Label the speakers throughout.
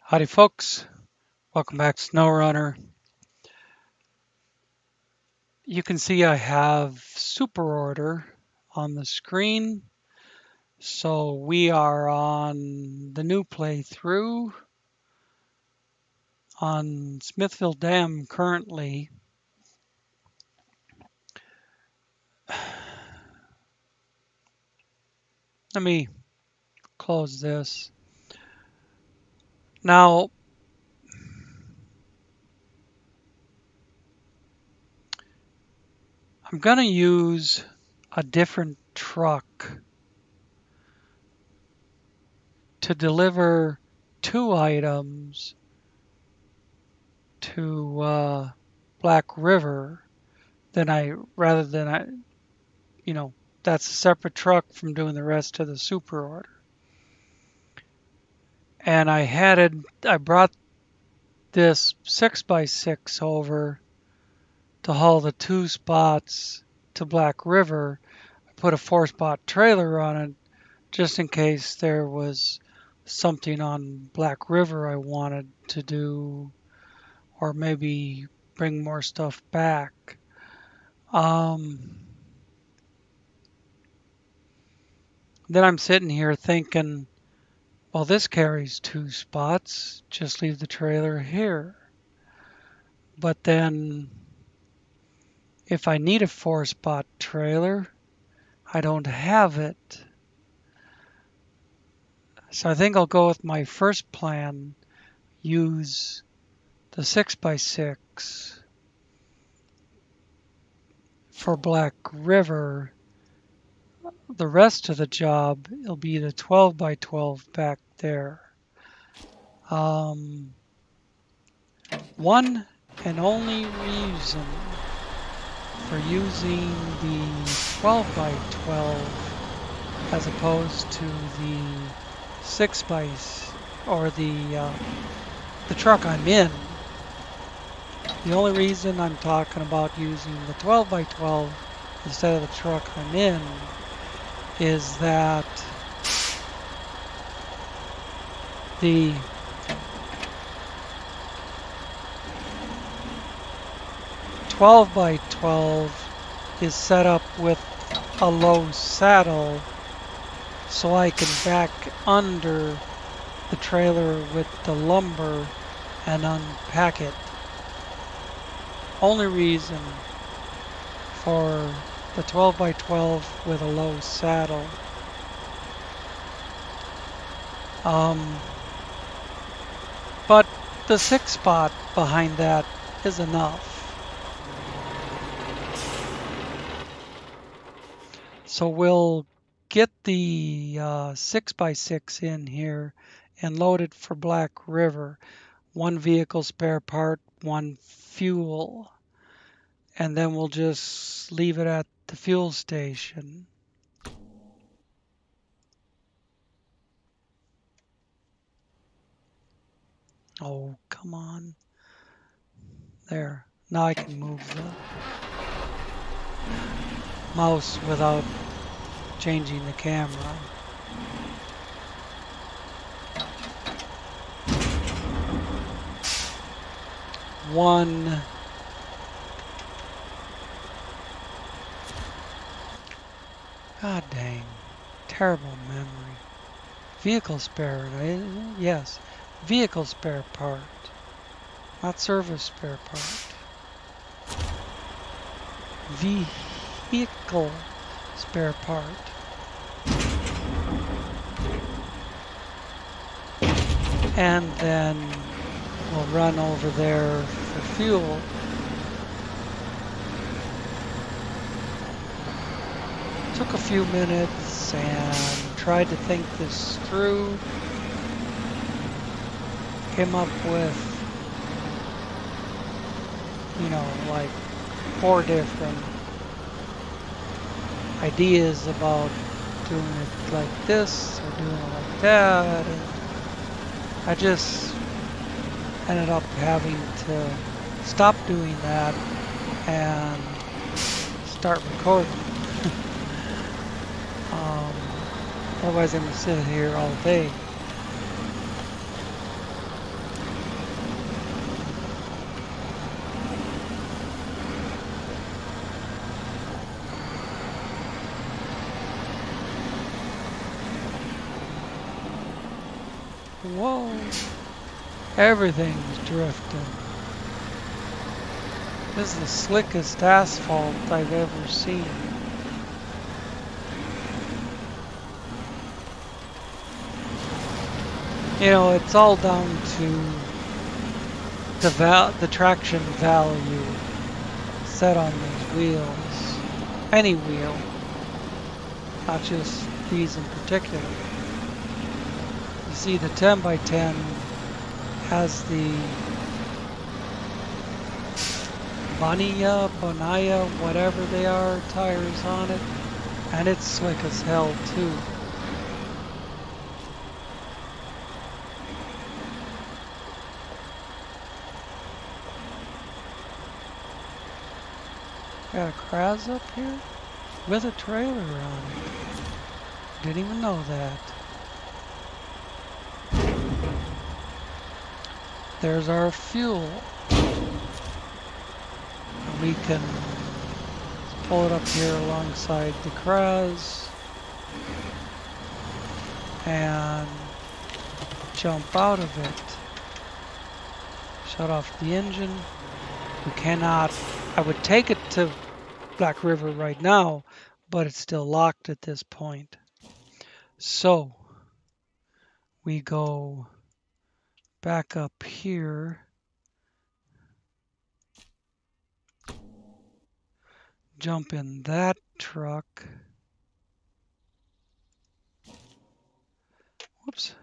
Speaker 1: Howdy folks, welcome back to SnowRunner. You can see I have super order on the screen. So we are on the new playthrough on Smithville Dam currently. Let me close this. Now, I'm going to use a different truck to deliver 2 items to Black River rather than that's a separate truck from doing the rest of the super order. And I brought this 6x6 over to haul the 2 spots to Black River. I put a 4-spot trailer on it just in case there was something on Black River I wanted to do, or maybe bring more stuff back. Then I'm sitting here thinking, well, this carries 2 spots, just leave the trailer here. But then if I need a 4-spot trailer, I don't have it. So I think I'll go with my first plan, use the 6x6 for Black River. The rest of the job, it'll be the 12x12 back there. One and only reason for using the 12x12 as opposed to the 6x or the truck I'm in. The only reason I'm talking about using the 12x12 instead of the truck I'm in is that the twelve by 12 is set up with a low saddle, so I can back under the trailer with the lumber and unpack it. Only reason for the 12x12 with a low saddle. But the 6-spot behind that is enough. So we'll get the 6x6 in here and load it for Black River. 1 vehicle spare part, 1 fuel. And then we'll just leave it at the fuel station. Oh, come on. There. Now I can move the mouse without changing the camera. One. God dang. Terrible memory. Vehicle spare, yes. Vehicle spare part. Not service spare part. Vehicle spare part. And then we'll run over there for fuel. Took a few minutes and tried to think this through. Came up with, like 4 different ideas about doing it like this or doing it like that. And I just ended up having to stop doing that and start recording. Otherwise I'm going to sit here all day. Whoa! Everything's drifting. This is the slickest asphalt I've ever seen. You know, it's all down to the traction value set on these wheels. Any wheel, not just these in particular. You see the 10x10 has the Bonaya, whatever they are, tires on it, and it's slick as hell too. Got a Kraz up here with a trailer on it. Didn't even know that. There's our fuel. We can pull it up here alongside the Kraz and jump out of it. Shut off the engine. We cannot, I would take it to Black River right now, but it's still locked at this point. So we go back up here, jump in that truck. Whoops,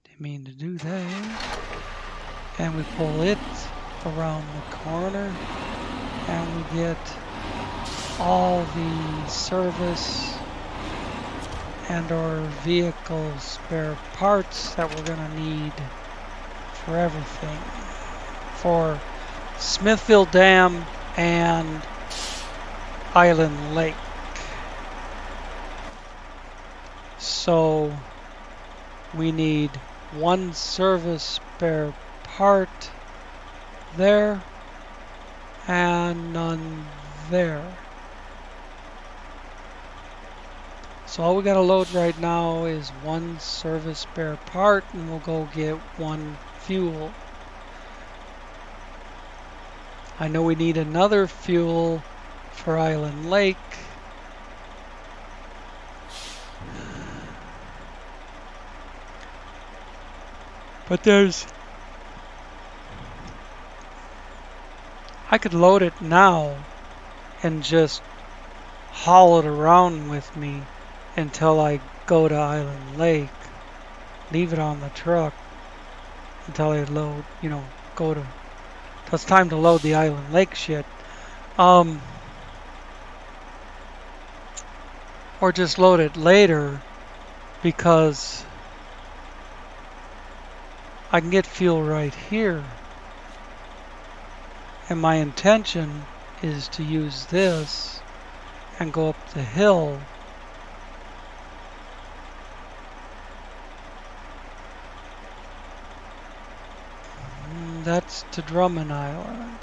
Speaker 1: didn't mean to do that. And we pull it around the corner, and we get all the service and or vehicle spare parts that we're gonna need for everything, for Smithville Dam and Island Lake. So we need one service spare part there and none there. So all we gotta load right now is one service spare part, and we'll go get one fuel. I know we need another fuel for Island Lake. But I could load it now and just haul it around with me until I go to Island Lake, leave it on the truck until I load, go to, till it's time to load the Island Lake shit. Or just load it later, because I can get fuel right here. And my intention is to use this and go up the hill that's to Drummond Island.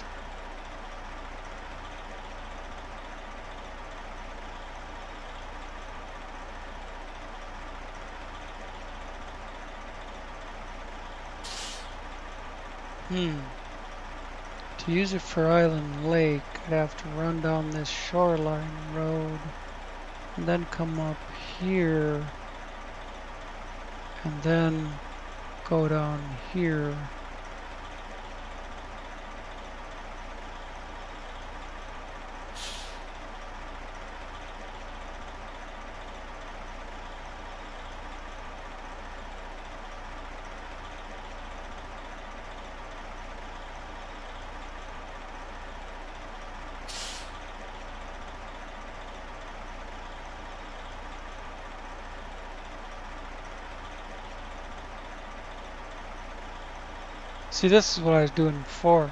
Speaker 1: To use it for Island Lake, I'd have to run down this shoreline road and then come up here and then go down here. See, this is what I was doing before.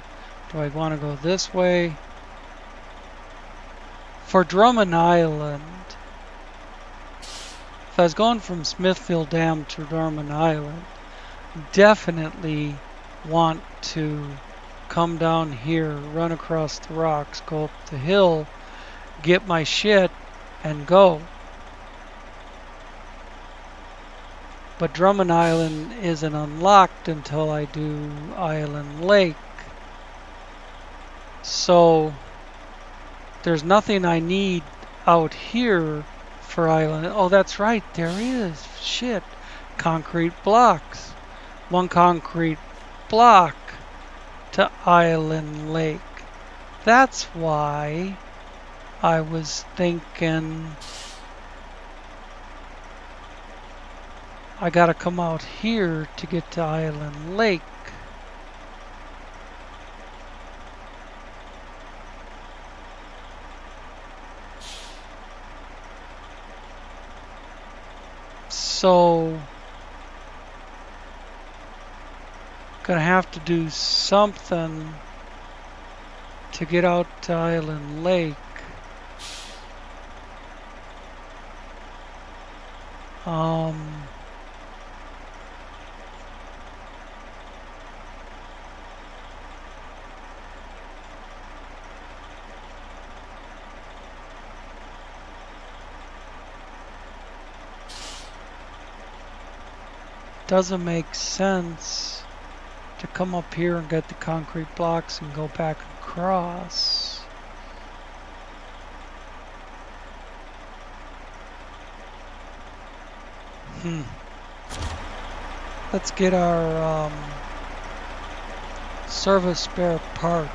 Speaker 1: Do I want to go this way? For Drummond Island, if I was going from Smithfield Dam to Drummond Island, definitely want to come down here, run across the rocks, go up the hill, get my shit, and go. But Drummond Island isn't unlocked until I do Island Lake. So there's nothing I need out here for Island. Oh, that's right, there is. Shit. Concrete blocks. One concrete block to Island Lake. That's why I was thinking I gotta come out here to get to Island Lake. So gonna have to do something to get out to Island Lake. Doesn't make sense to come up here and get the concrete blocks and go back across. Let's get our service spare part.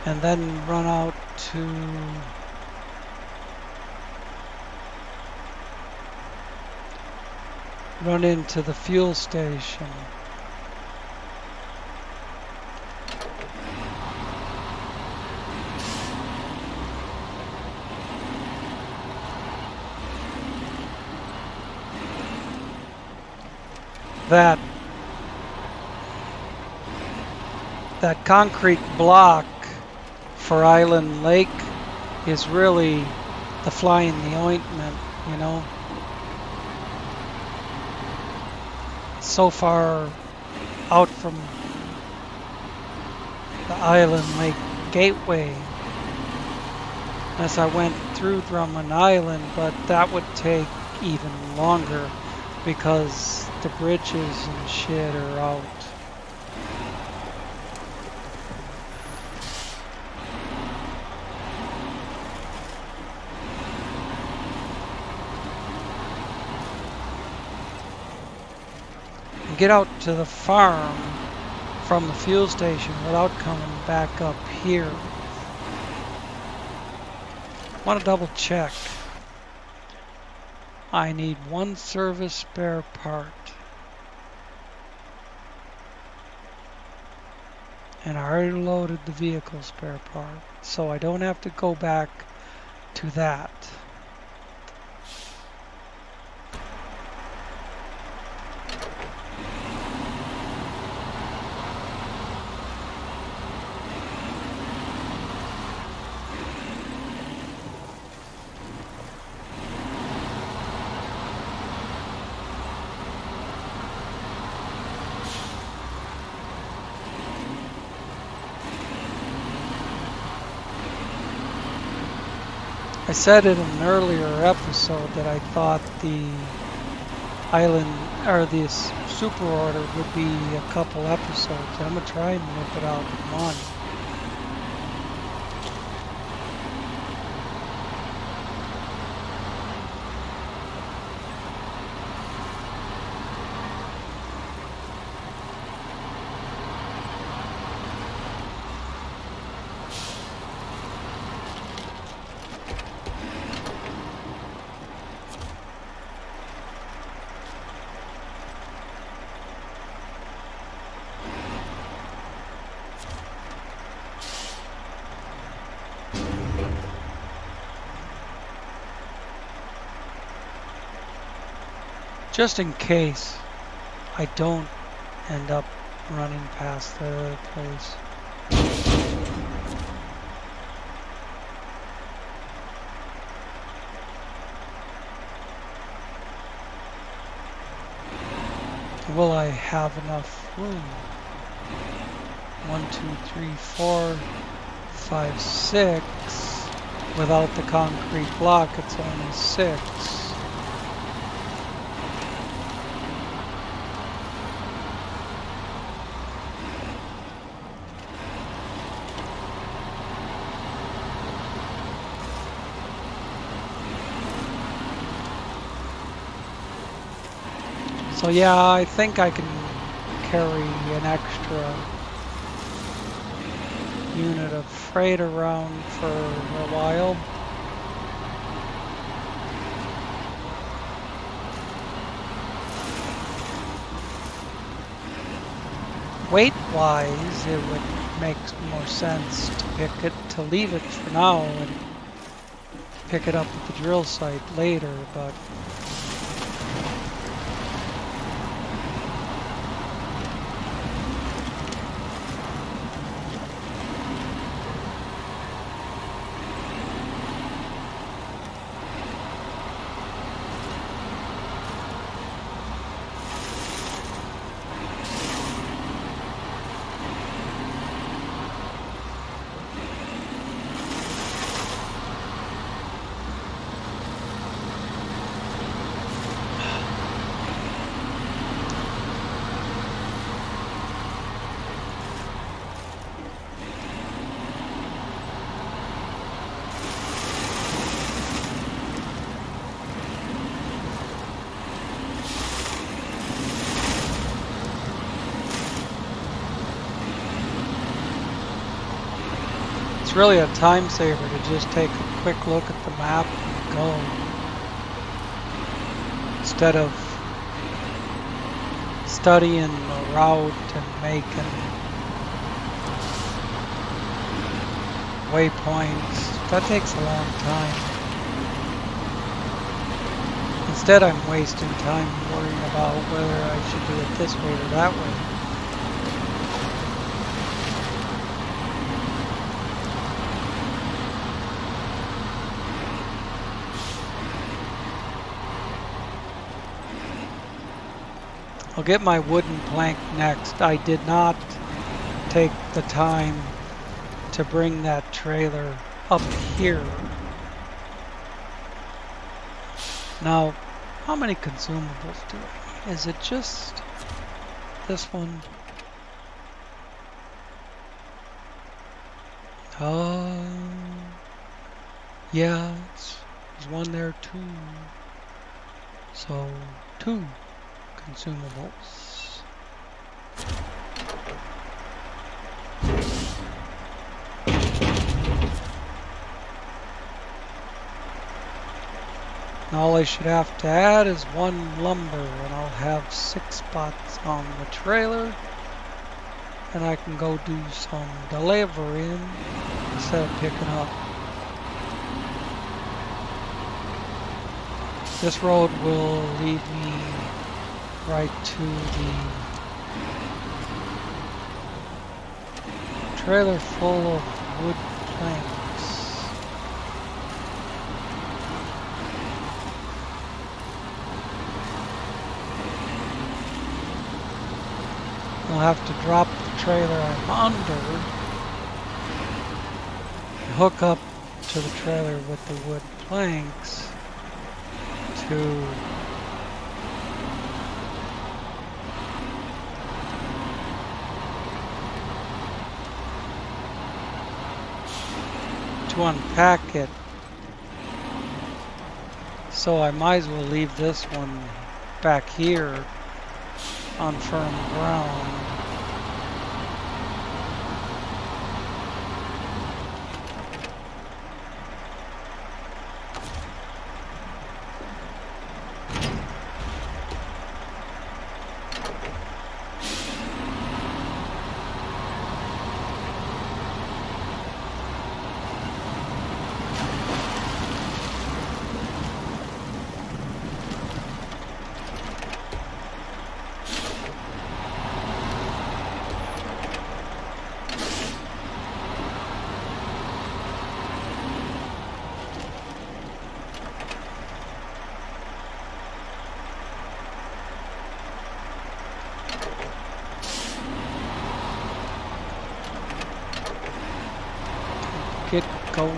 Speaker 1: And then run out to run into the fuel station. That concrete block for Island Lake is really the fly in the ointment, you know. So far out from the Island Lake gateway as I went through Drummond Island, but that would take even longer because the bridges and shit are out. Get out to the farm from the fuel station without coming back up here. Want to double check. I need one service spare part. And I already loaded the vehicle spare part, so I don't have to go back to that. I said in an earlier episode that I thought the island or this super order would be a couple episodes. I'm gonna try and nip it out in one. Just in case I don't end up running past the other place. Will I have enough room? 1, 2, 3, 4, 5.6. Without the concrete block, it's only 6. So yeah, I think I can carry an extra unit of freight around for a while. Weight-wise, it would make more sense to leave it for now and pick it up at the drill site later, but it's really a time saver to just take a quick look at the map and go, instead of studying the route and making waypoints. That takes a long time. Instead, I'm wasting time worrying about whether I should do it this way or that way. I'll get my wooden plank next. I did not take the time to bring that trailer up here. Now, how many consumables do I need? Is it just this one? Yeah, there's one there too. So, 2 consumables. And all I should have to add is 1 lumber, and I'll have 6 spots on the trailer, and I can go do some delivering instead of picking up. This road will lead me right to the trailer full of wood planks. I'll have to drop the trailer I'm under and hook up to the trailer with the wood planks to unpack it. So I might as well leave this one back here on firm ground. it going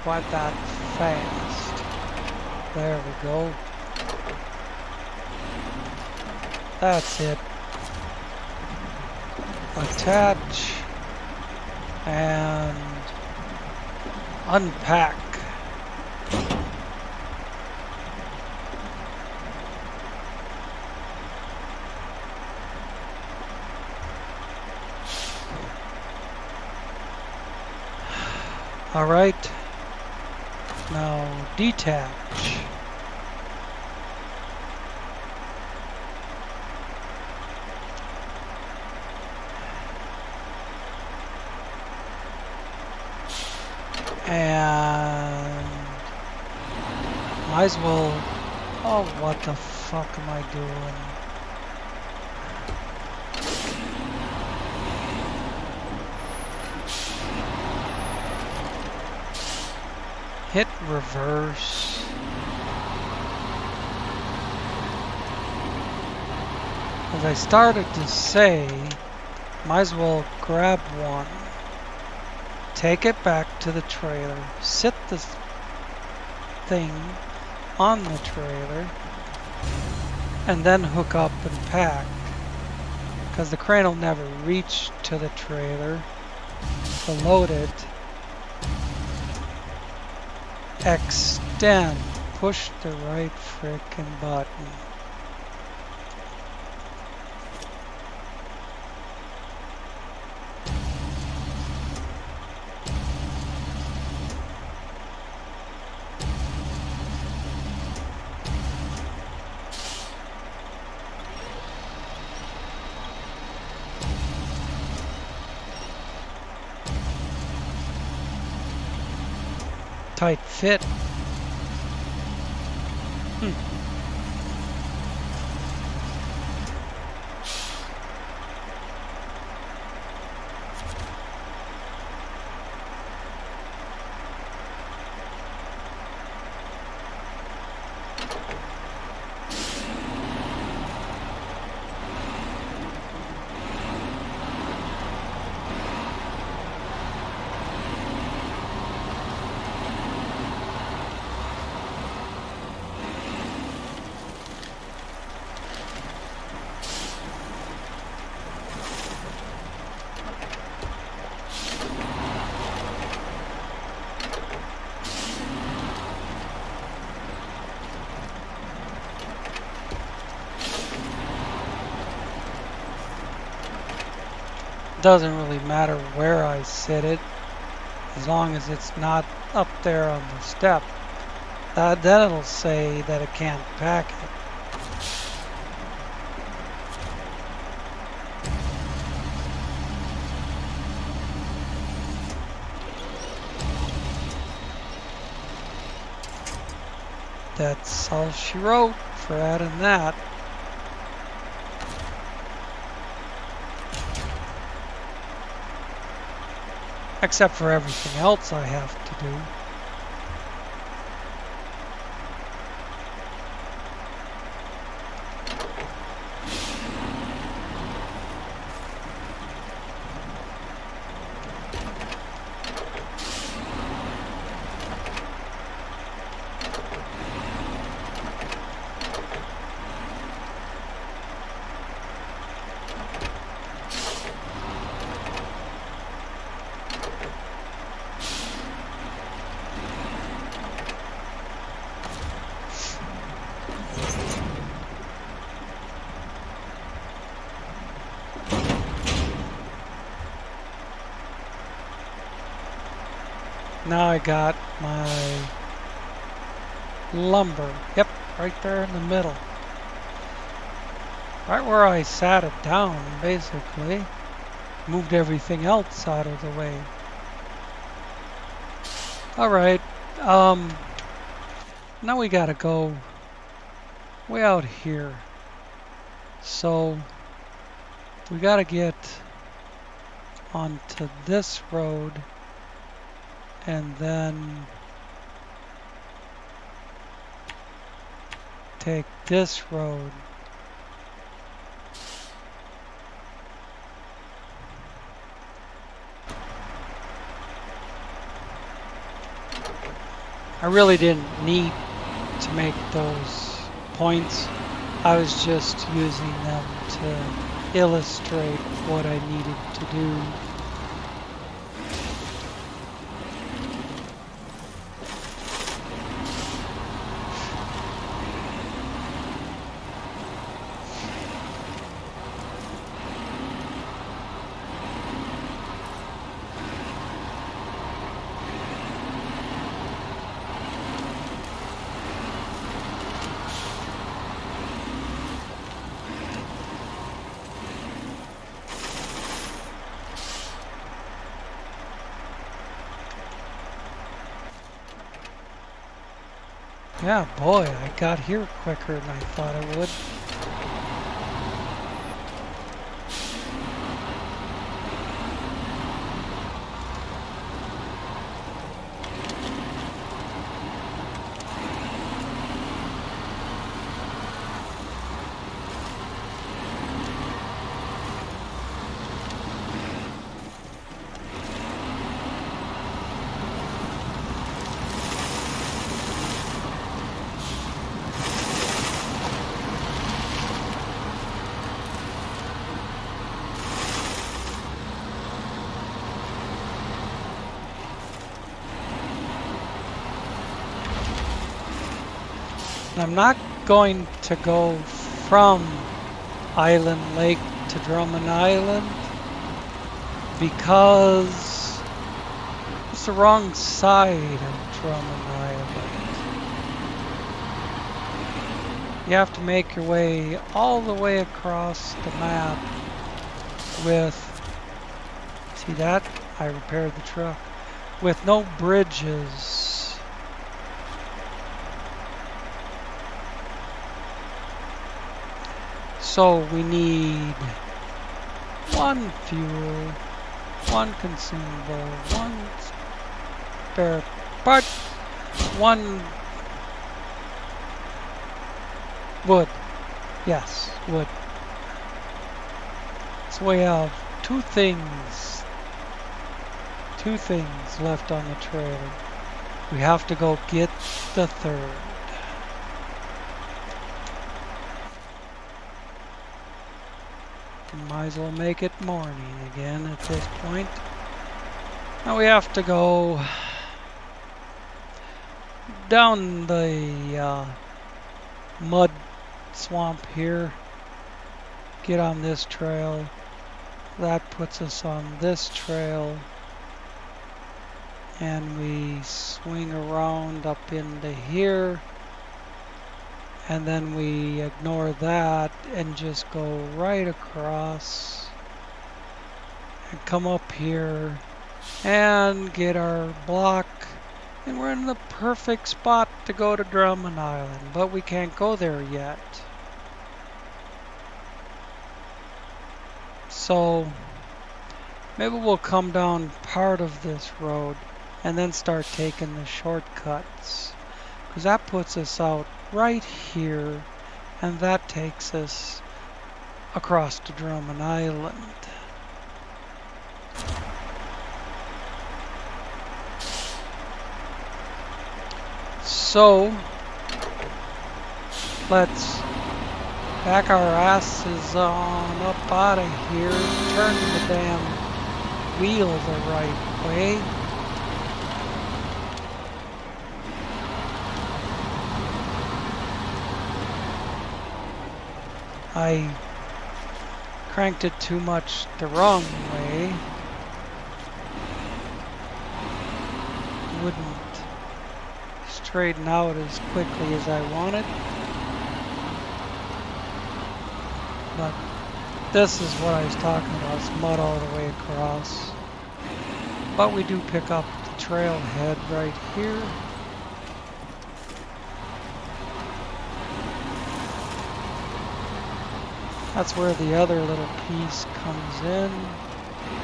Speaker 1: quite that fast. There we go. That's it. Attach and unpack. All right, now detach. And might as well, oh, what the fuck am I doing? Hit reverse. As I started to say, might as well grab one, take it back to the trailer, sit this thing on the trailer, and then hook up and pack. Because the crane will never reach to the trailer to load it. Extend. Push the right frickin' button. Tight fit. Doesn't really matter where I sit it, as long as it's not up there on the step. Then it'll say that it can't pack it. That's all she wrote for adding that. Except for everything else I have to do. Now I got my lumber. Yep, right there in the middle. Right where I sat it down, basically. Moved everything else out of the way. Alright, now we gotta go way out here. So, we gotta get onto this road and then take this road. I really didn't need to make those points. I was just using them to illustrate what I needed to do. Yeah, boy, I got here quicker than I thought I would. I'm not going to go from Island Lake to Drummond Island because it's the wrong side of Drummond Island. You have to make your way all the way across the map with, see that? I repaired the truck, with no bridges. So we need one fuel, one consumable, one spare part, one wood. Yes, wood. So we have two things left on the trailer. We have to go get the third. Might as well make it morning again at this point. Now we have to go down the mud swamp here, get on this trail. That puts us on this trail, and we swing around up into here. And then we ignore that and just go right across and come up here and get our block. And we're in the perfect spot to go to Drummond Island, but we can't go there yet. So maybe we'll come down part of this road and then start taking the shortcuts, because that puts us out right here, and that takes us across to Drummond Island. So let's back our asses on up out of here, turn the damn wheel the right way. I cranked it too much the wrong way. Wouldn't straighten out as quickly as I wanted. But this is what I was talking about. It's mud all the way across. But we do pick up the trailhead right here. That's where the other little piece comes in.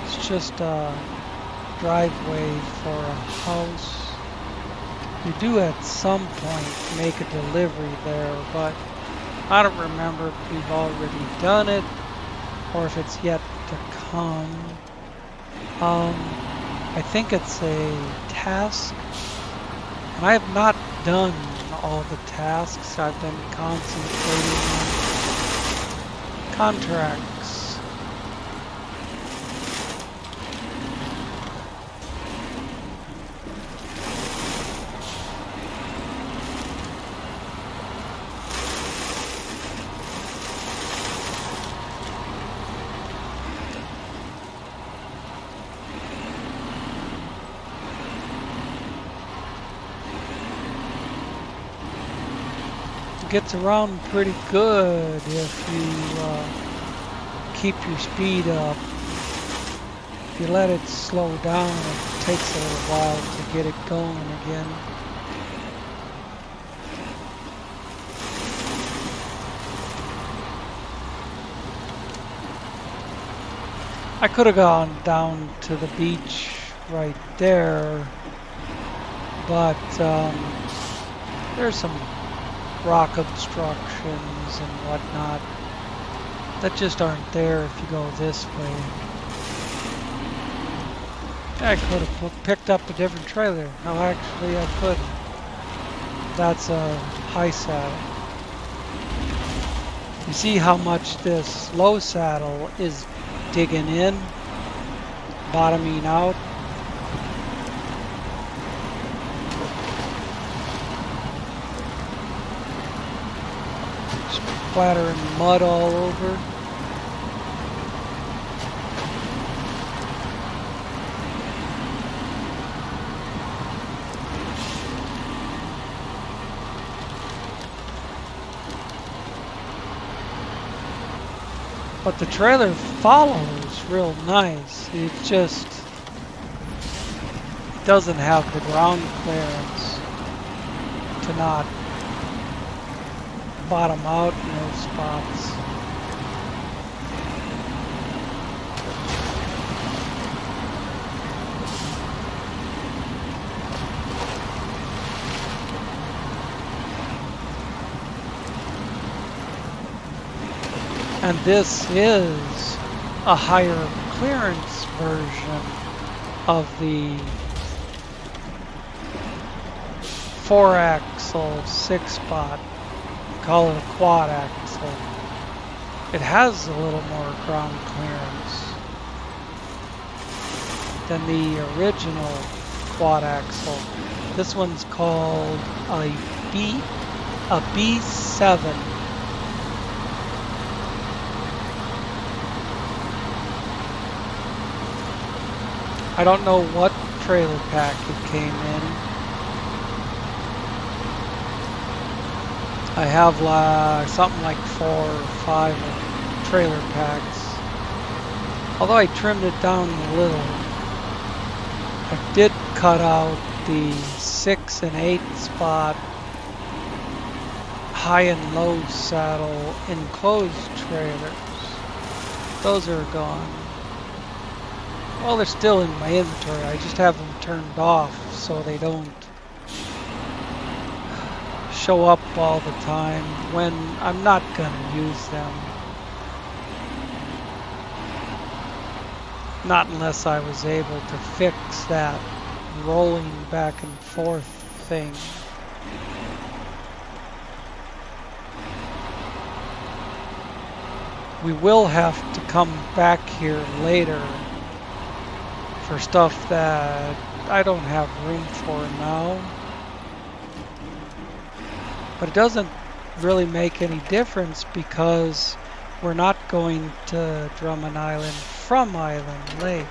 Speaker 1: It's just a driveway for a house. You do at some point make a delivery there, but I don't remember if we've already done it or if it's yet to come. I think it's a task, I have not done all the tasks. I've been concentrating on contracts. Gets around pretty good if you keep your speed up. If you let it slow down, it takes a little while to get it going again. I could have gone down to the beach right there, but there's some rock obstructions and whatnot that just aren't there if you go this way. I could have picked up a different trailer. No, actually I couldn't. That's a high saddle. You see how much this low saddle is digging in, bottoming out. Splattering mud all over. But the trailer follows real nice. It just doesn't have the ground clearance to not bottom out in those spots. And this is a higher clearance version of the 4-axle 6-spot. Call it a quad axle. It has a little more ground clearance than the original quad axle. This one's called a B7. I don't know what trailer pack it came in. I have something like 4 or 5 trailer packs. Although I trimmed it down a little. I did cut out the 6 and 8 spot high and low saddle enclosed trailers. Those are gone. Well, they're still in my inventory. I just have them turned off so they don't show up all the time when I'm not gonna use them. Not unless I was able to fix that rolling back and forth thing. We will have to come back here later for stuff that I don't have room for now. But it doesn't really make any difference because we're not going to Drummond Island from Island Lake.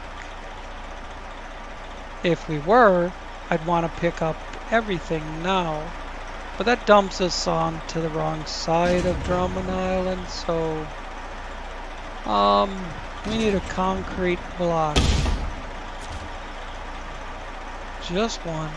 Speaker 1: If we were, I'd want to pick up everything now. But that dumps us on to the wrong side of Drummond Island, so we need a concrete block. Just one.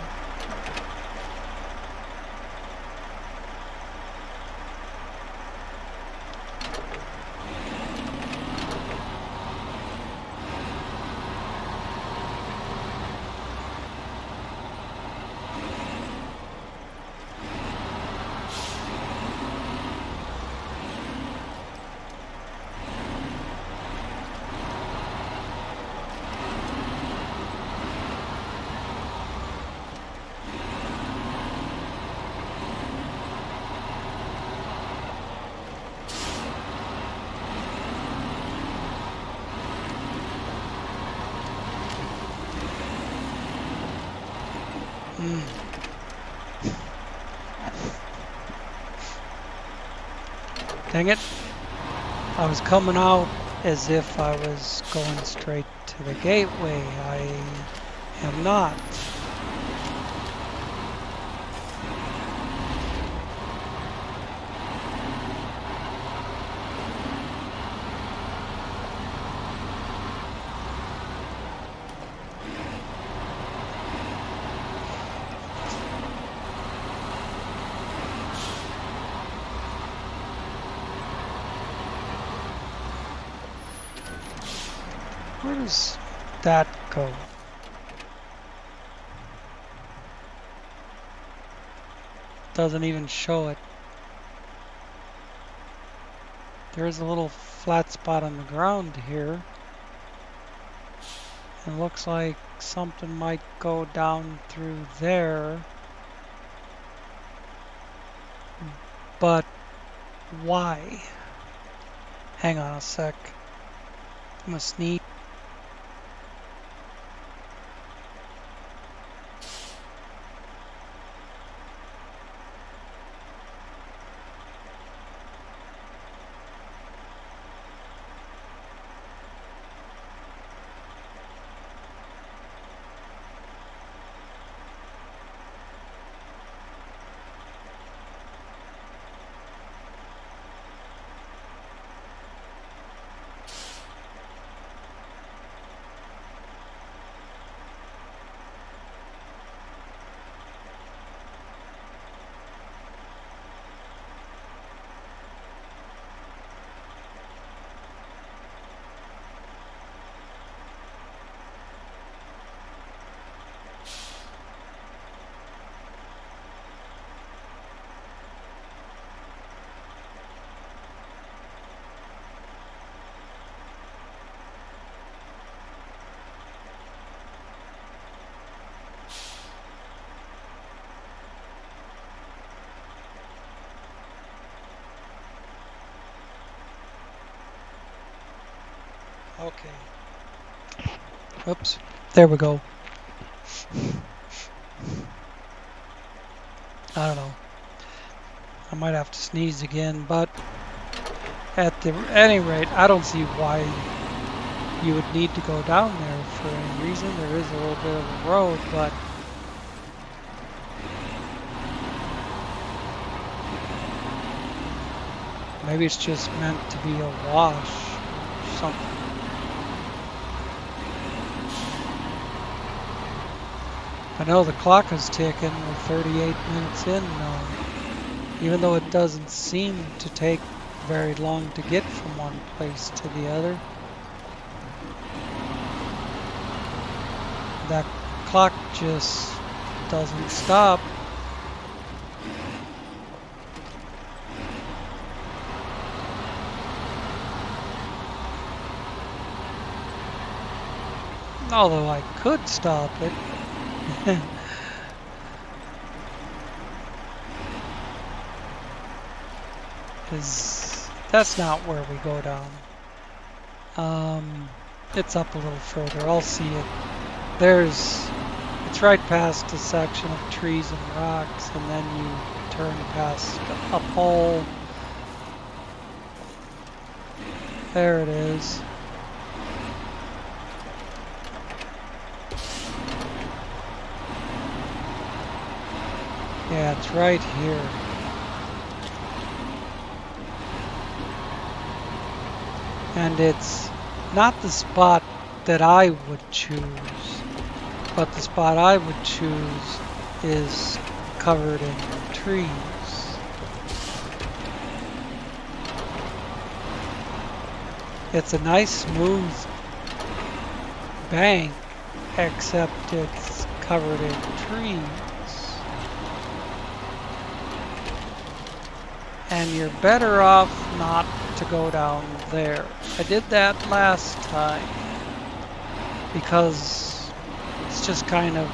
Speaker 1: Dang it. I was coming out as if I was going straight to the gateway. I am not. Where does that go? Doesn't even show it. There's a little flat spot on the ground here. It looks like something might go down through there. But why? Hang on a sec. I'm gonna sneeze. Okay. Oops. There we go. I don't know. I might have to sneeze again, but at any rate, I don't see why you would need to go down there for any reason. There is a little bit of a road, but maybe it's just meant to be a wash or something. I know the clock is ticking. We're 38 minutes in now. Even though it doesn't seem to take very long to get from one place to the other. That clock just doesn't stop. Although I could stop it. Because that's not where we go down. It's up a little further. I'll see it. It's right past a section of trees and rocks, and then you turn past a pole. There it is. Yeah, it's right here. And it's not the spot that I would choose, but the spot I would choose is covered in trees. It's a nice smooth bank, except it's covered in trees. And you're better off not to go down there. I did that last time because it's just kind of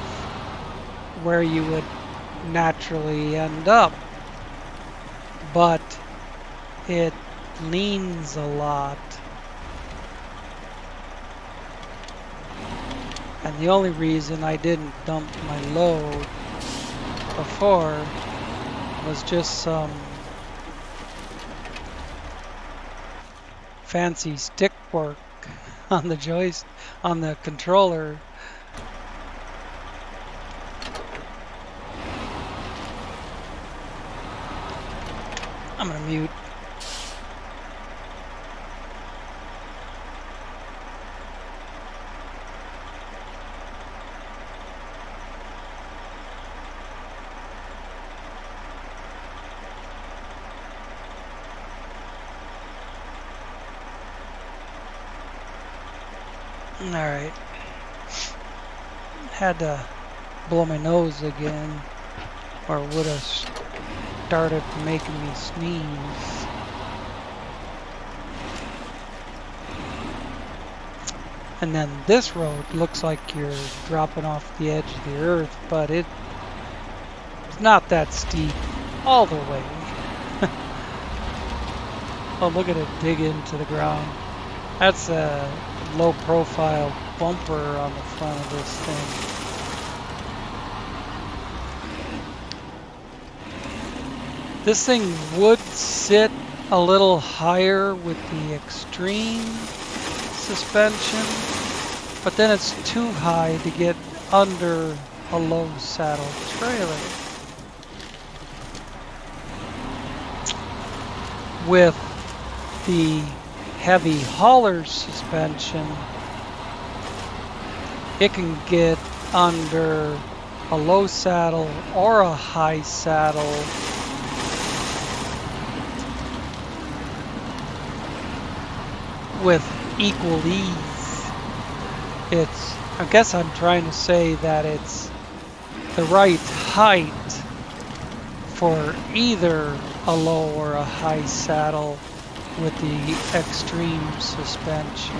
Speaker 1: where you would naturally end up, but it leans a lot, and the only reason I didn't dump my load before was just some fancy stick work on the joystick, on the controller. I'm gonna mute. All right. Had to blow my nose again, or would have started making me sneeze. And then this road looks like you're dropping off the edge of the earth, but it's not that steep all the way. Oh, look at it dig into the ground. That's a low profile bumper on the front of this thing. This thing would sit a little higher with the extreme suspension, but then it's too high to get under a low saddle trailer. With the heavy hauler suspension, it can get under a low saddle or a high saddle with equal ease. I guess I'm trying to say that it's the right height for either a low or a high saddle with the extreme suspension.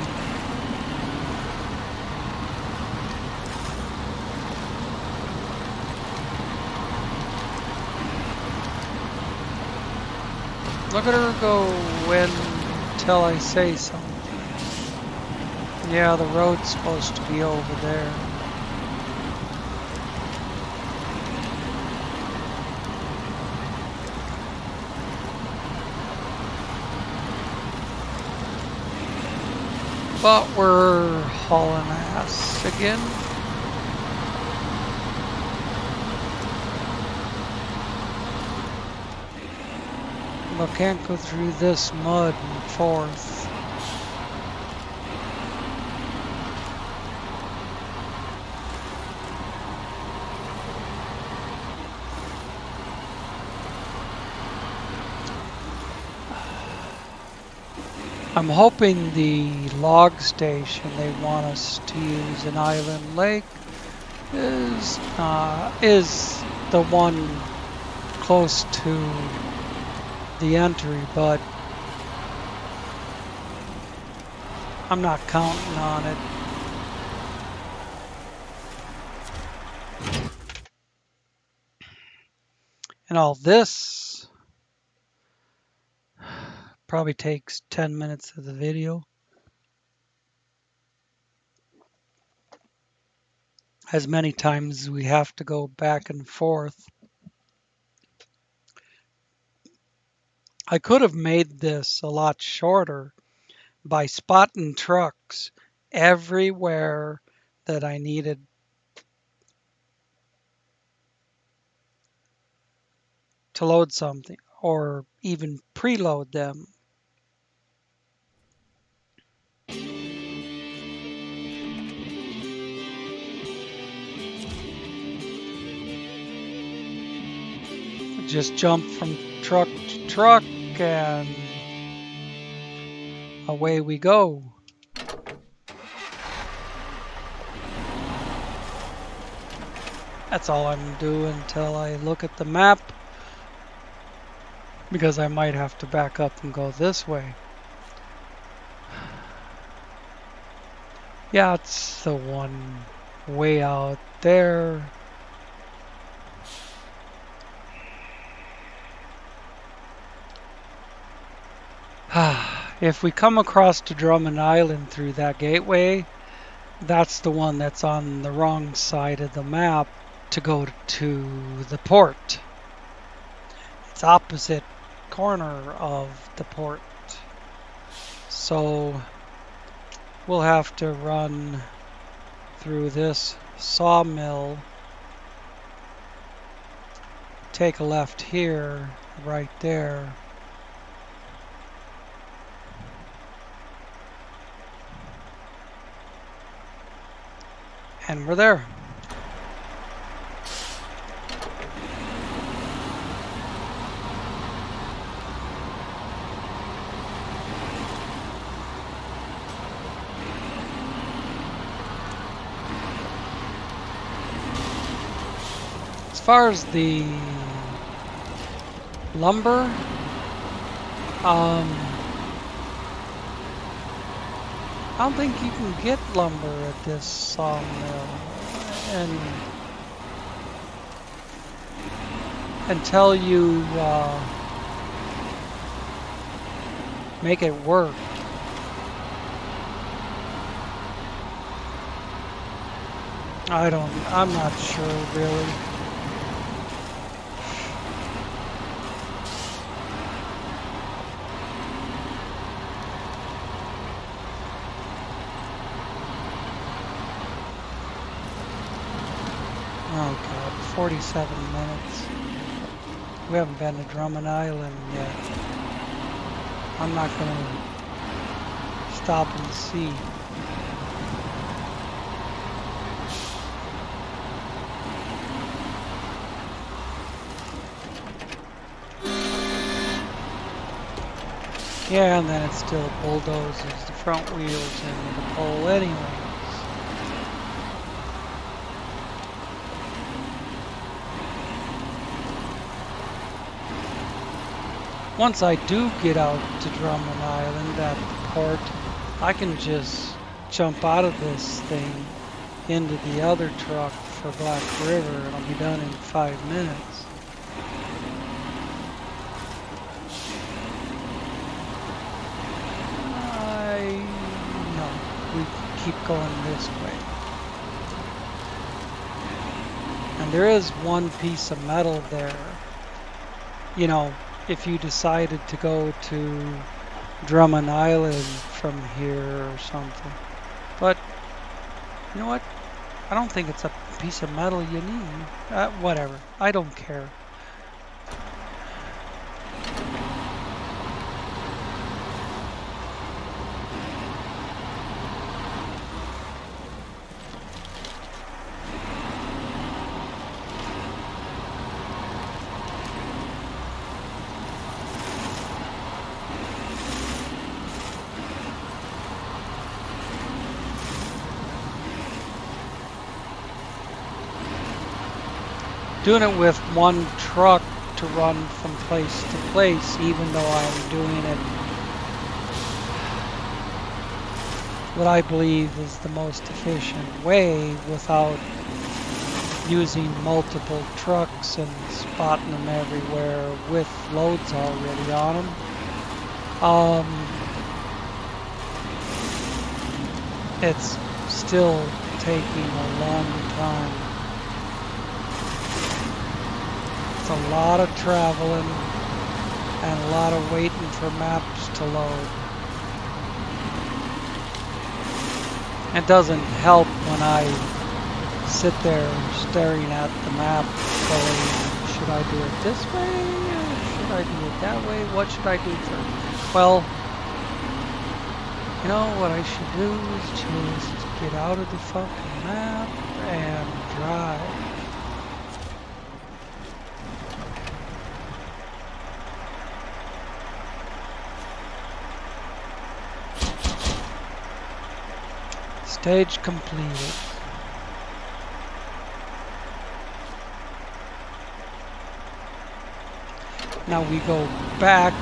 Speaker 1: Look at her go until I say something. Yeah, the road's supposed to be over there. But we're hauling ass again. But can't go through this mud and forth. I'm hoping the log station they want us to use in Island Lake is the one close to the entry, but I'm not counting on it. And all this probably takes 10 minutes of the video. As many times as we have to go back and forth. I could have made this a lot shorter by spotting trucks everywhere that I needed to load something, or even preload them. Just jump from truck to truck and away we go. That's all I'm doing until I look at the map, because I might have to back up and go this way. Yeah, it's the one way out there. If we come across to Drummond Island through that gateway, that's the one that's on the wrong side of the map. to go to the port. It's opposite corner of the port. So we'll have to run through this sawmill, take a left here, right there. And we're there. As far as the lumber, I don't think you can get lumber at this sawmill, and until you make it work. I'm not sure really. Oh God, 47 minutes. We haven't been to Drummond Island yet. I'm not gonna stop and see. Yeah, and then it still bulldozes the front wheels into the pole anyways. Once I do get out to Drummond Island at the port, I can just jump out of this thing into the other truck for Black River, and I'll be done in 5 minutes. No, we keep going this way. And there is one piece of metal there. You know, if you decided to go to Drummond Island from here or something. But, you know what? I don't think it's a piece of metal you need. Whatever. I don't care. Doing it with one truck to run from place to place, even though I'm doing it what I believe is the most efficient way without using multiple trucks and spotting them everywhere with loads already on them. It's still taking a long time. It's a lot of traveling and a lot of waiting for maps to load. It doesn't help when I sit there staring at the map going, should I do it this way or should I do it that way? What should I do first? Well, you know what I should do is just get out of the fucking map and drive. Stage completed. Now we go back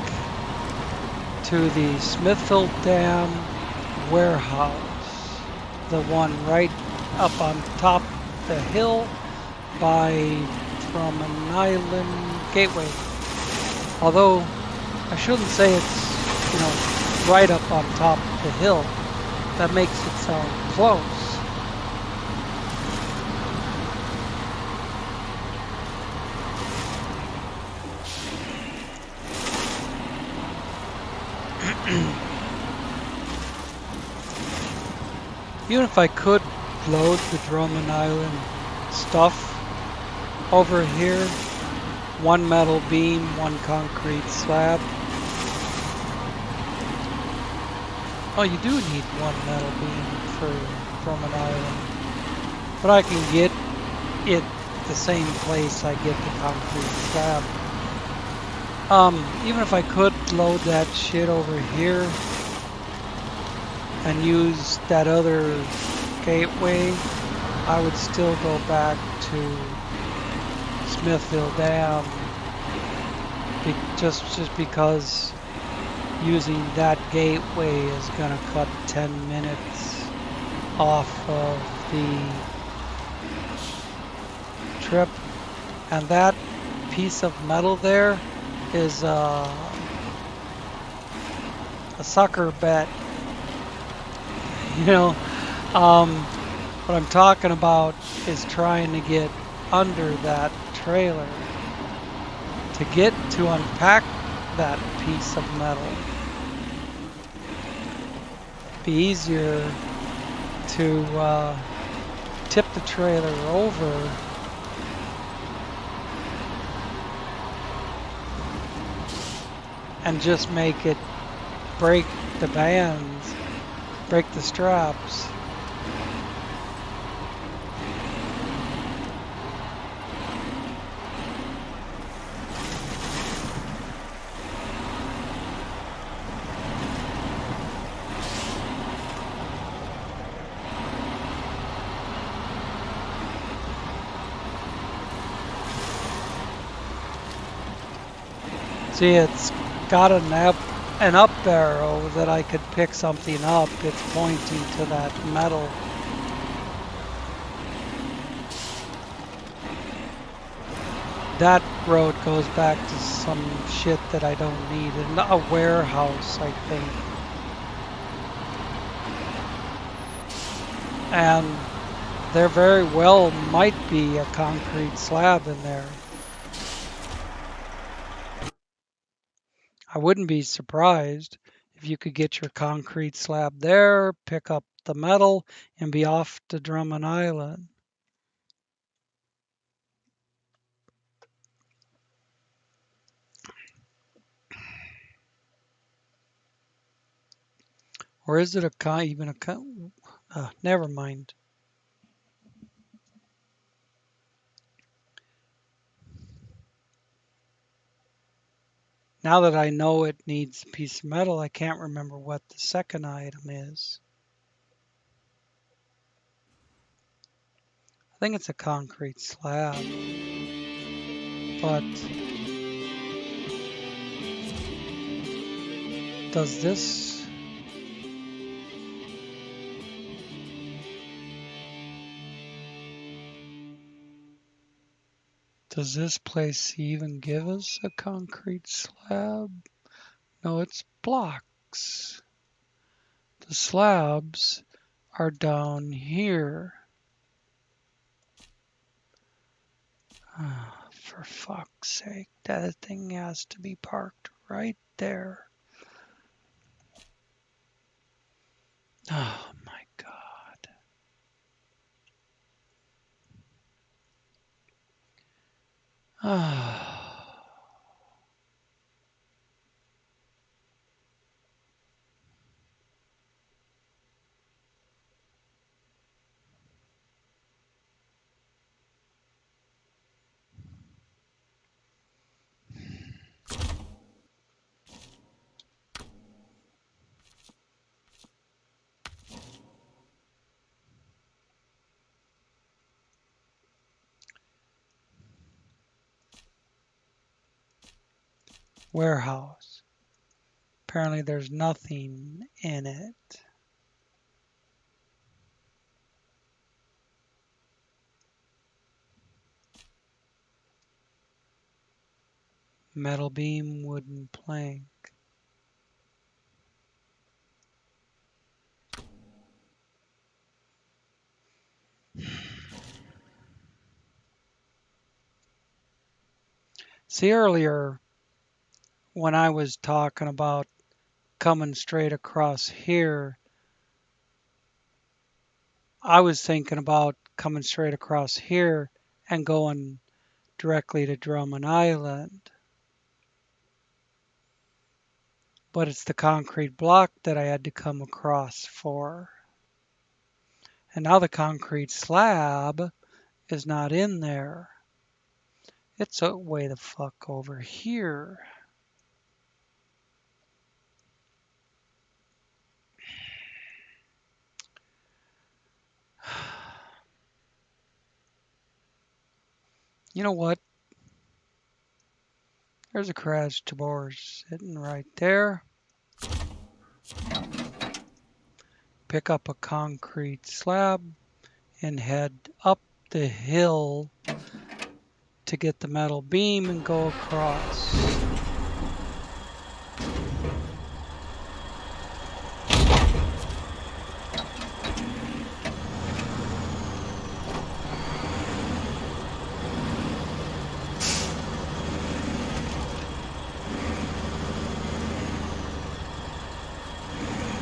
Speaker 1: to the Smithfield Dam warehouse, the one right up on top the hill by Drummond Island Gateway. Although I shouldn't say it's, you know, right up on top of the hill. That makes it sound close. Even if I could load the Drummond Island stuff over here, one metal beam, one concrete slab. Oh, you do need one metal beam for Drummond Island, but I can get it the same place I get the concrete slab. Even if I could load that shit over here and use that other gateway, I would still go back to Smithville Dam, just because using that gateway is going to cut 10 minutes off of the trip. And that piece of metal there is a sucker bet. You know, what I'm talking about is trying to get under that trailer to get to unpack that piece of metal. Be easier to tip the trailer over and just make it break the bands, break the straps. See, it's got an up arrow that I could pick something up. It's pointing to that metal. That road goes back to some shit that I don't need. A warehouse, I think. And there very well might be a concrete slab in there. I wouldn't be surprised if you could get your concrete slab there, pick up the metal, and be off to Drummond Island. Or is it never mind. Now that I know it needs a piece of metal, I can't remember what the second item is. I think it's a concrete slab. But does this... Does this place even give us a concrete slab? No, it's blocks. The slabs are down here. Oh, for fuck's sake, that thing has to be parked right there. Oh my God. Oh. Warehouse. Apparently there's nothing in it. Metal beam, wooden plank. See, earlier when I was talking about coming straight across here, I was thinking about coming straight across here and going directly to Drummond Island. But it's the concrete block that I had to come across for. And now the concrete slab is not in there. It's way the fuck over here. You know what? There's a crash tabor sitting right there. Pick up a concrete slab and head up the hill to get the metal beam and go across.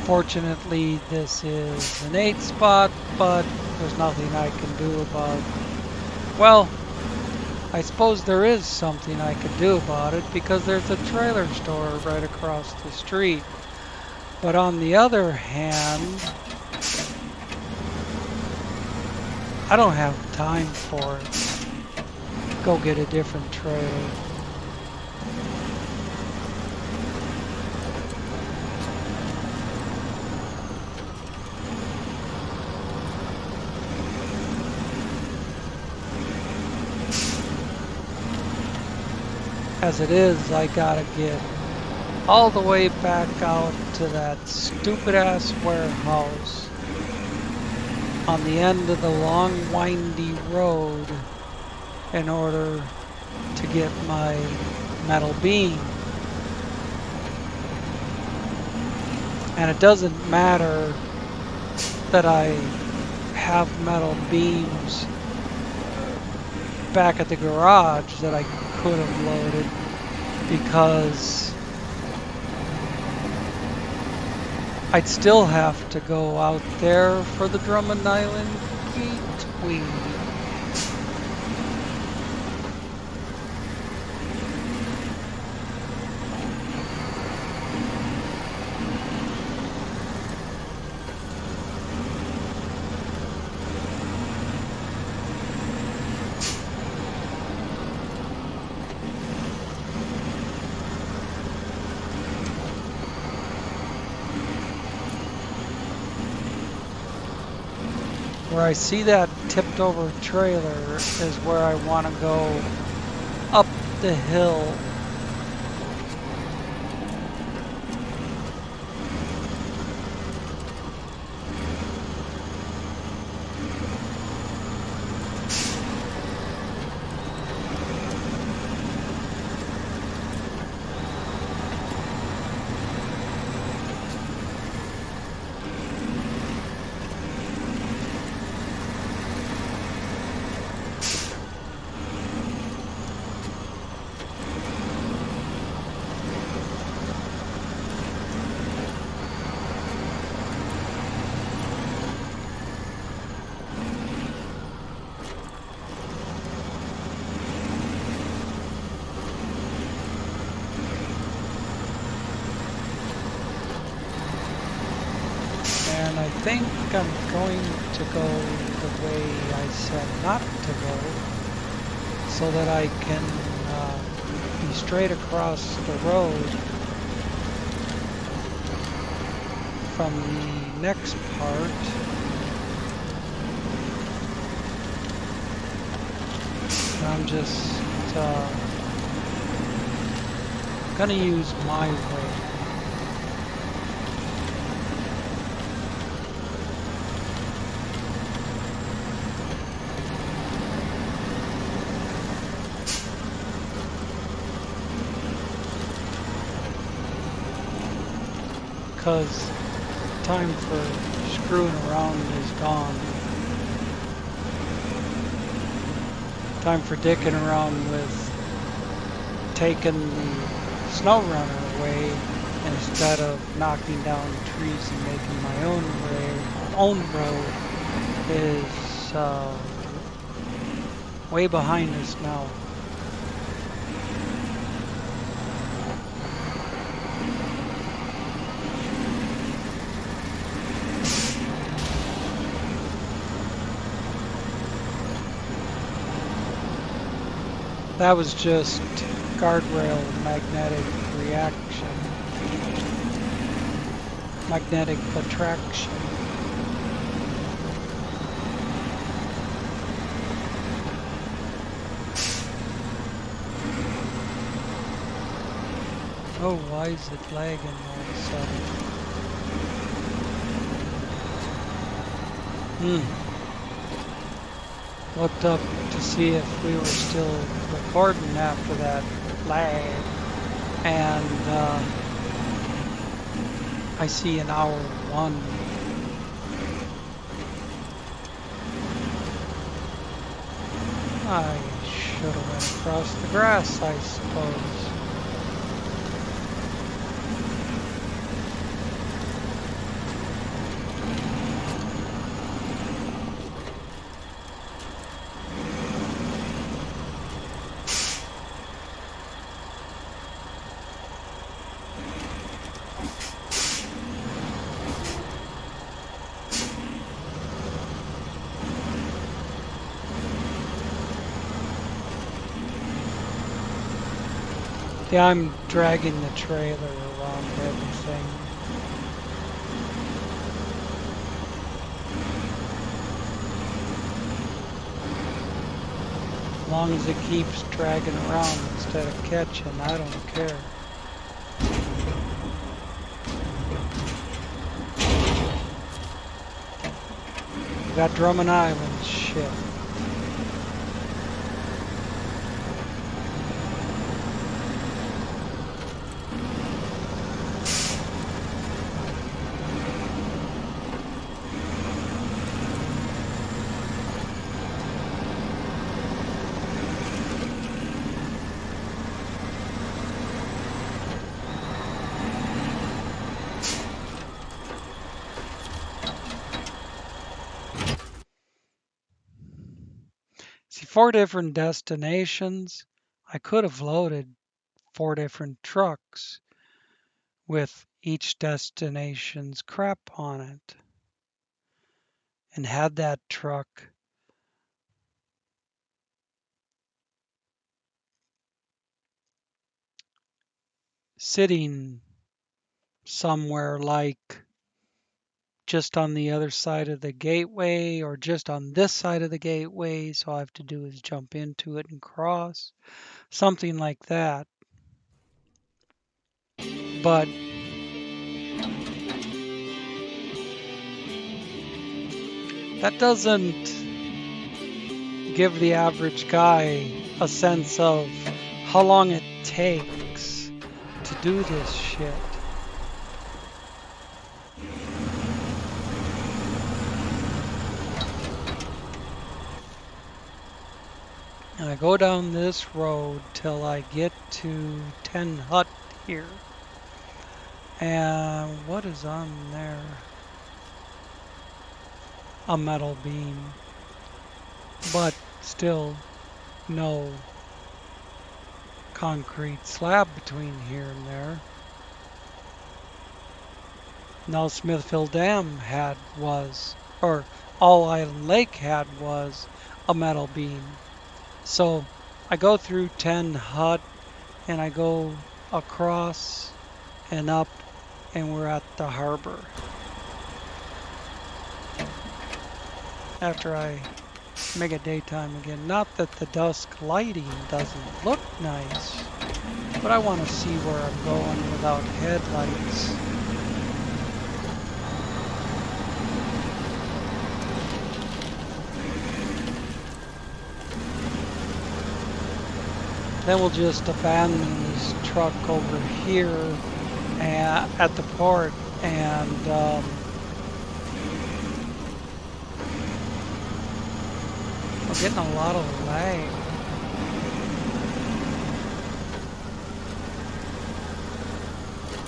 Speaker 1: Fortunately, this is an 8 spot, but there's nothing I can do about it. Well, I suppose there is something I could do about it because there's a trailer store right across the street. But on the other hand, I don't have time for it. Go get a different trailer. As it is, I gotta get all the way back out to that stupid ass warehouse on the end of the long windy road in order to get my metal beam. And it doesn't matter that I have metal beams back at the garage that I could have loaded, because I'd still have to go out there for the Drummond Island gateway. Where I see that tipped over trailer is where I want to go up the hill. And I think I'm going to go the way I said not to go, so that I can be straight across the road from the next part. I'm just gonna use my way. Because time for screwing around is gone. Time for dicking around with taking the SnowRunner away instead of knocking down trees and making my own road is way behind us now. That was just guardrail magnetic reaction, magnetic attraction. Oh, why is it lagging all of a sudden? Looked up to see if we were still recording after that lag, and I see an hour 1. I should have went across the grass, I suppose. Yeah, I'm dragging the trailer around everything. As long as it keeps dragging around instead of catching, I don't care. We got Drummond Island shit. See, 4 different destinations. I could have loaded 4 different trucks with each destination's crap on it and had that truck sitting somewhere like just on the other side of the gateway or just on this side of the gateway, so all I have to do is jump into it and cross, something like that. But that doesn't give the average guy a sense of how long it takes to do this shit. And I go down this road till I get to 10 Hut here. And what is on there? A metal beam. But still no concrete slab between here and there. Now Smithfield Dam or All Island Lake was a metal beam. So I go through 10 Hut and I go across and up and we're at the harbor. After I make it daytime again. Not that the dusk lighting doesn't look nice, but I want to see where I'm going without headlights. Then we'll just abandon this truck over here at the port and we're getting a lot of lag.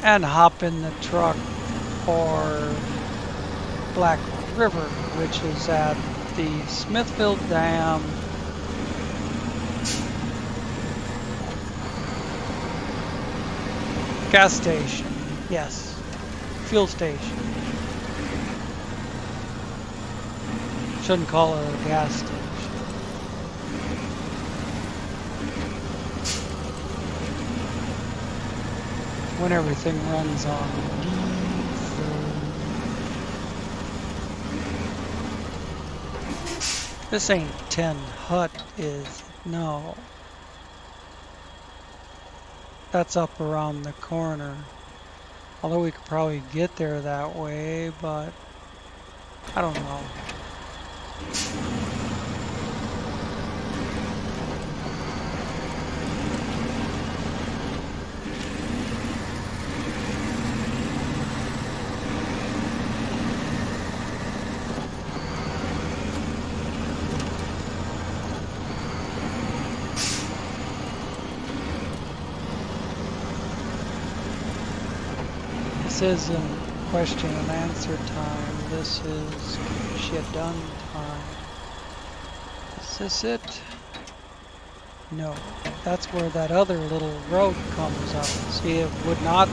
Speaker 1: and hop in the truck for Black River, which is at the Smithfield Dam gas station. Yes, fuel station. Shouldn't call it a gas station. When everything runs on diesel. This ain't 10 Hut, is it? No. That's up around the corner. Although we could probably get there that way, but I don't know. This isn't question and answer time. This is shit done time. Is this it? No. That's where that other little road comes up. See, it would not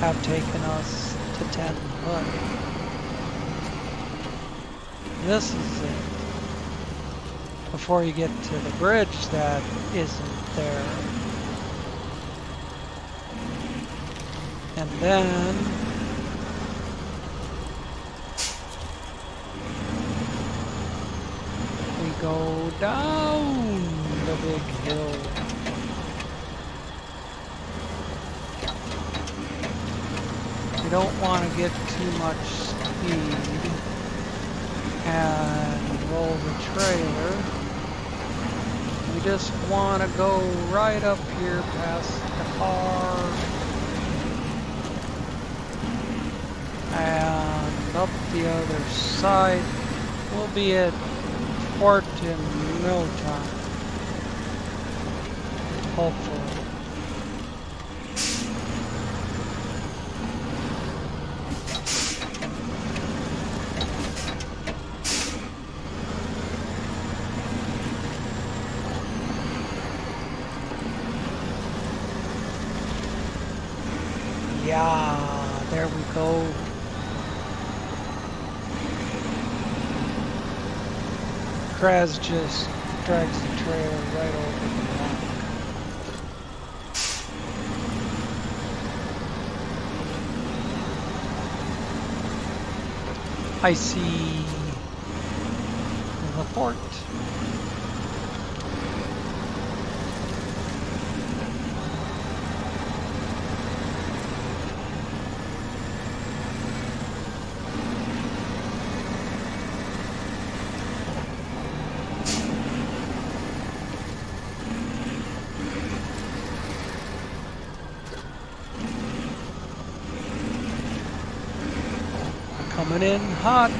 Speaker 1: have taken us to 10 Hut. This is it. Before you get to the bridge that isn't there. And then we go down the big hill. You don't want to get too much speed and roll the trailer. We just want to go right up here past the car and up the other side. We'll be at port in no time, hopefully. Yeah, there we go. Kraz just drags the trailer right over the rock. I see the port. Coming in hot.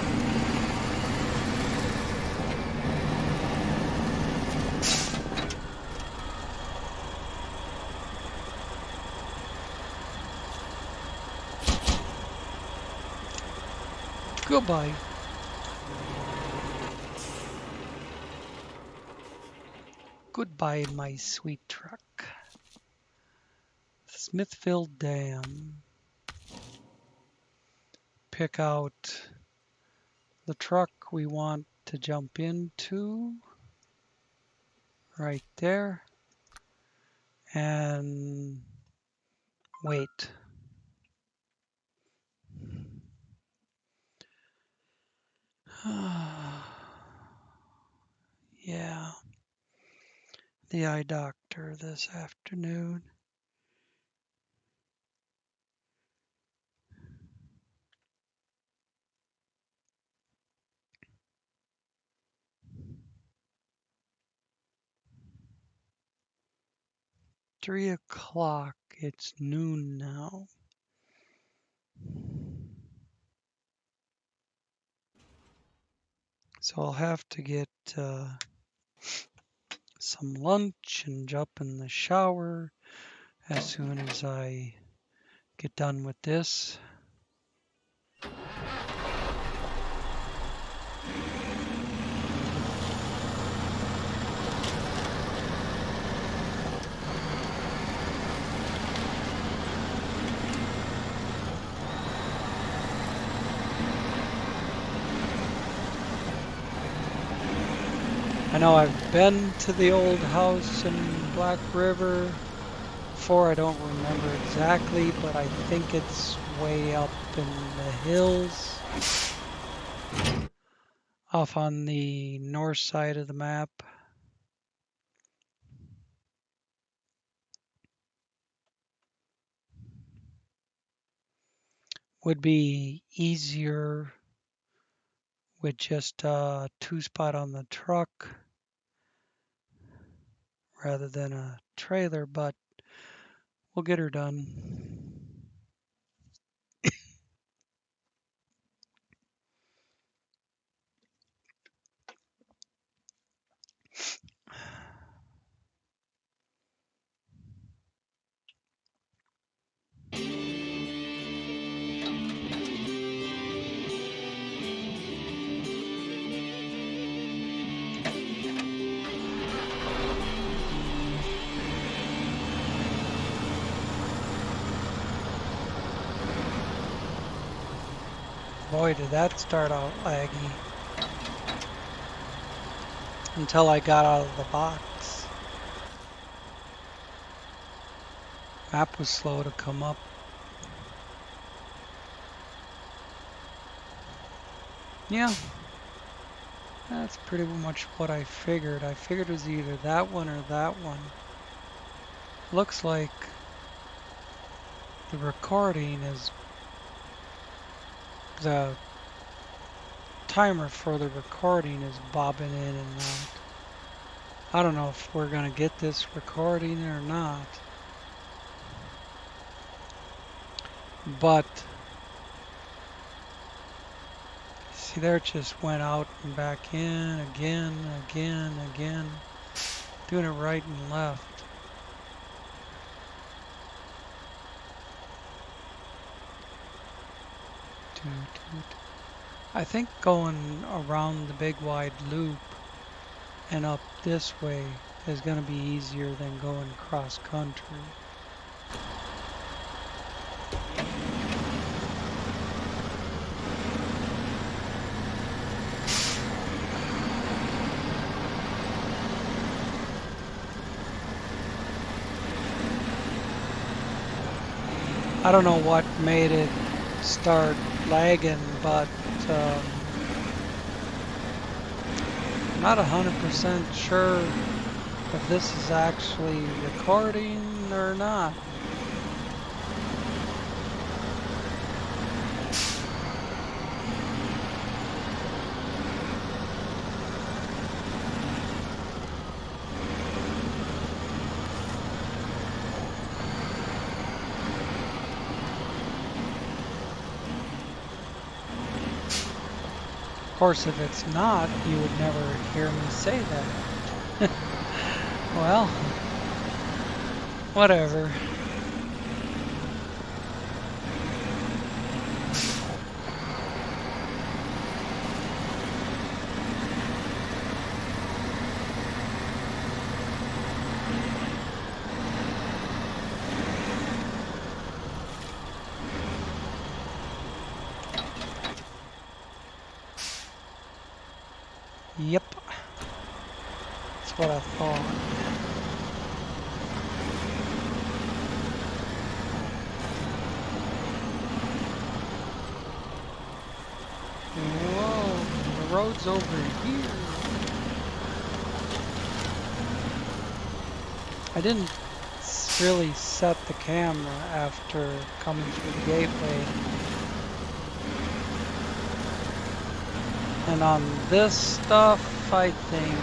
Speaker 1: Goodbye. Goodbye, my sweet truck. Smithfield Dam. Pick out the truck we want to jump into right there and wait. Yeah, the eye doctor this afternoon. Three o'clock. It's noon now. So I'll have to get some lunch and jump in the shower as soon as I get done with this. I know I've been to the old house in Black River before. I don't remember exactly, but I think it's way up in the hills off on the north side of the map. Would be easier with just a 2-spot on the truck rather than a trailer, but we'll get her done. Boy, did that start out laggy. Until I got out of the box. Map was slow to come up. Yeah. That's pretty much what I figured. I figured it was either that one or that one. Looks like the recording is... the timer for the recording is bobbing in and out. I don't know if we're gonna get this recording or not. But see there, it just went out and back in again, doing it right and left. I think going around the big wide loop and up this way is going to be easier than going cross country. I don't know what made it start lagging, but I'm not 100% sure if this is actually recording or not. Of course, if it's not, you would never hear me say that. Well, whatever. Yep. That's what I thought. Whoa, the road's over here. I didn't really set the camera after coming through the gateway. And on this stuff, I think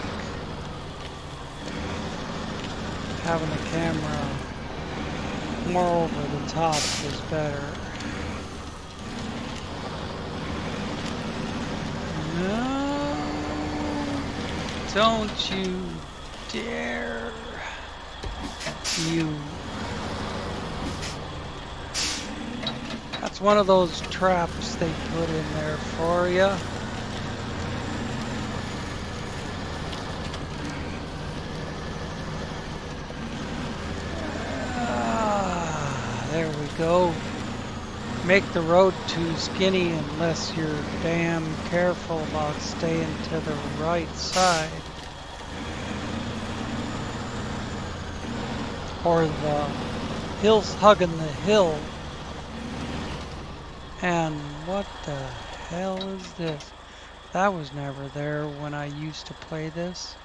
Speaker 1: having the camera more over the top is better. No, don't you dare, you. one of those traps they put in there for you. There we go. Make the road too skinny unless you're damn careful about staying to the right side. Or the hill's hugging the hill. And what the hell is this? That was never there when I used to play this.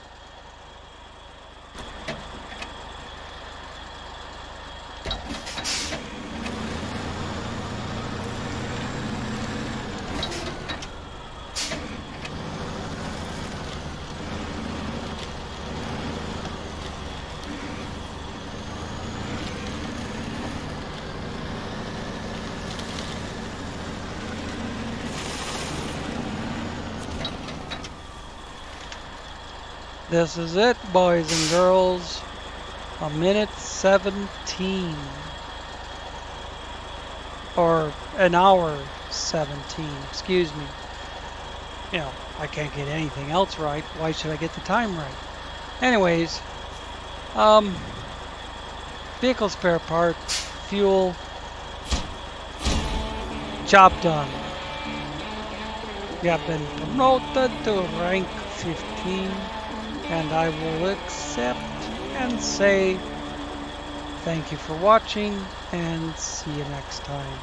Speaker 1: This is it, boys and girls. 1:17. Or an hour 17, excuse me. You know, I can't get anything else right. Why should I get the time right? Anyways, vehicle spare part, fuel, job done. You have been promoted to rank 15. And I will accept and say thank you for watching and see you next time.